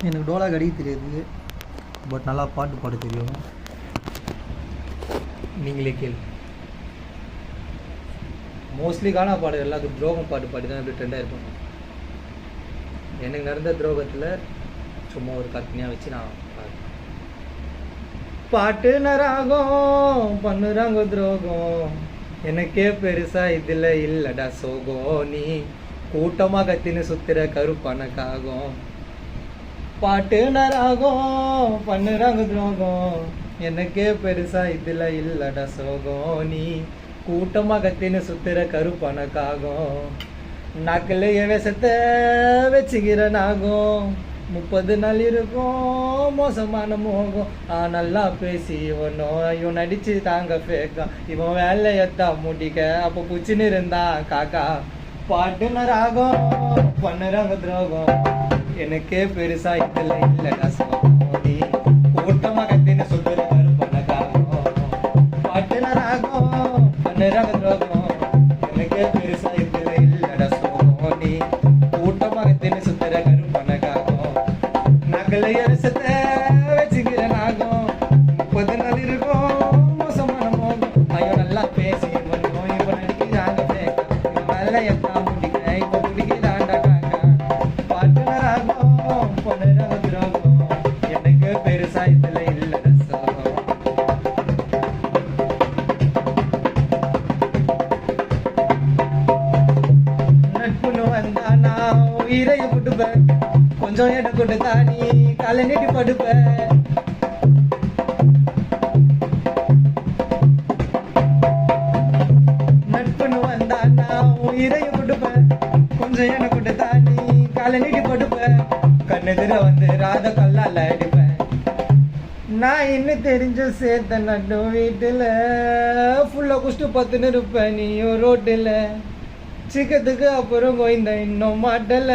எனக்கு டோலா கடிக்க தெரியாது, பட் நல்லா பாட்டு பாட தெரியும். நீங்களே கேளு. மோஸ்ட்லி கானா பாடு எல்லாத்துக்கும் துரோகம் பாட்டு பாடி தான் இப்படி ட்ரெண்டாக இருக்கும். எனக்கு நடந்த துரோகத்தில் சும்மா ஒரு கற்பனையாக வச்சு நான் பாட்டுனராகும் பண்ணுறாங்க துரோகம், எனக்கே பெருசா இதில் இல்லடா சோகம், நீ கூட்டமாக கத்தின்னு சுத்துற கருப்பனக்காகும். பாட்டுனராகும் பண்ணுறாங்க துரோகம், எனக்கே பெருசா இதில் இல்லடா சோகம், நீ கூட்டமாக கத்தின்னு சுத்துற கருப்பனக்காகும். நாக்கில் விஷத்தை வச்சுக்கிறனாகும், 30 நாள் இருக்கும் மோசமான மோகம். நல்லா பேசி இவன் நடிச்சு தாங்க ஃபேக்கா, இவன் வேலையத்தான் முடிக்க அப்போ புச்சின்னு இருந்தா காக்கா. பாட்டுனராகும் பண்ணுறாங்க துரோகம், எனக்கே பெருசா இதில் இல்லடா சோகம், நீ கூட்டமாக கத்தின்னு சுத்துற கருப்பனக்காகும். பாட்டுனராகும் பண்ணுறாங்க துரோகம், எனக்கே பெருசா இதில் இல்லடா சோகம், நீ கூட்டமாக கத்தின்னு சுத்துற கருப்பனக்காகும். நகலை அரசத்தை வச்சுக்கிறனாகும், 30 நாள் இருக்கும் மோசமான மோகம். ஐயோ நல்லா பேசி பண்ணுவோம், இப்போ நடிக்கிறாங்க பேக்க, இவன் மேலே எத்தான் முடிக்க இப்போ முடிக்கிறாண்டா காக்கா. பாட்டுனராகும் பண்ணுறாங்க துரோகம், எனக்கு பெருசா இதில் இல்லை ரசம். நட்புன்னு வந்தா நான் உயிரைய விட்டுப்பேன், கொஞ்சம் இடம் கொடுத்தா நீ காலை நீட்டி படுப்ப. நட்புன்னு வந்தா நான் உயிரைய விட்டுப்பேன், கொஞ்சம் இடம் கொடுத்தா நீ காலை நீட்டி படுப்ப. கண்ணெதிர வந்து ராத கல்லால அடிப்பேன். நான் இன்னும் தெரிஞ்ச சேர்த்த நட்டு வீட்டுல ஃபுல்லா குஷ்டு பத்துன்னு இருப்பேன், நீயும் ரோட்டுல சிக்கத்துக்கு அப்புறம் கோயந்த இன்னும் மாட்டல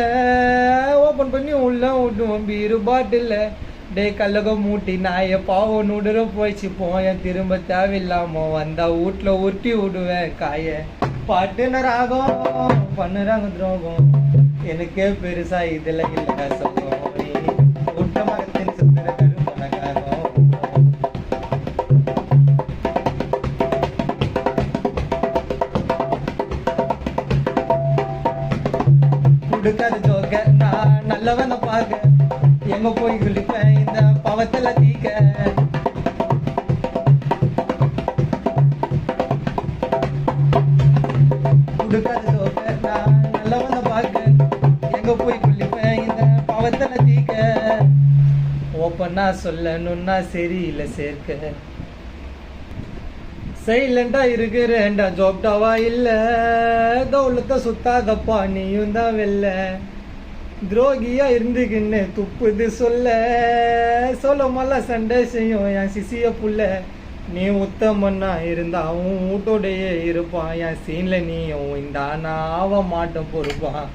ஓப்பன் பண்ணி உள்ள விட்டுவோம் பீரு பாட்டில். டே கல்லக மூட்டி நாய பாவம் நுடுற போயிச்சு போயன், திரும்ப தேவையில்லாம வந்தா வீட்டில் உருட்டி விடுவேன் காய. பாட்டுனராகும் பண்ணுறாங்க துரோகம், எனக்கே பெருசா இதில் இல்லை சோகம், நீ கூட்டமாக தின்னு சுத்துற கருப்பனக்காகும். கொடுக்காத ஜோக்க நான் நல்லவன பார்க்க, எங்க போய் குளிப்பேன் இந்த பவத்துல தீக்க. கொடுக்காத ஜோக்க நான் நல்லவன பார்க்க, எங்க போய் குளிப்பேன் இந்த பவத்துல தீக்க. ஓப்பனா சொல்லணும்னா சரியில்லை சேர்க்க, சைலண்டா இருக்கிறேன்டா ஜோப்டாவா இல்ல, தௌலத்தை சுத்தாதப்பா நீயும் தான் வெல்ல. துரோகியா இருந்துக்கின்னு துப்புது சொல்ல மல்ல சண்டை செய்யும் என் சிசிய புள்ள. நீ உத்தமன்னா இருந்தா அவன் வீட்டோடையே இருப்பான், என் சீன்ல நீயும் இந்த நான் ஆவ மாட்டோம் பொறுப்பான்.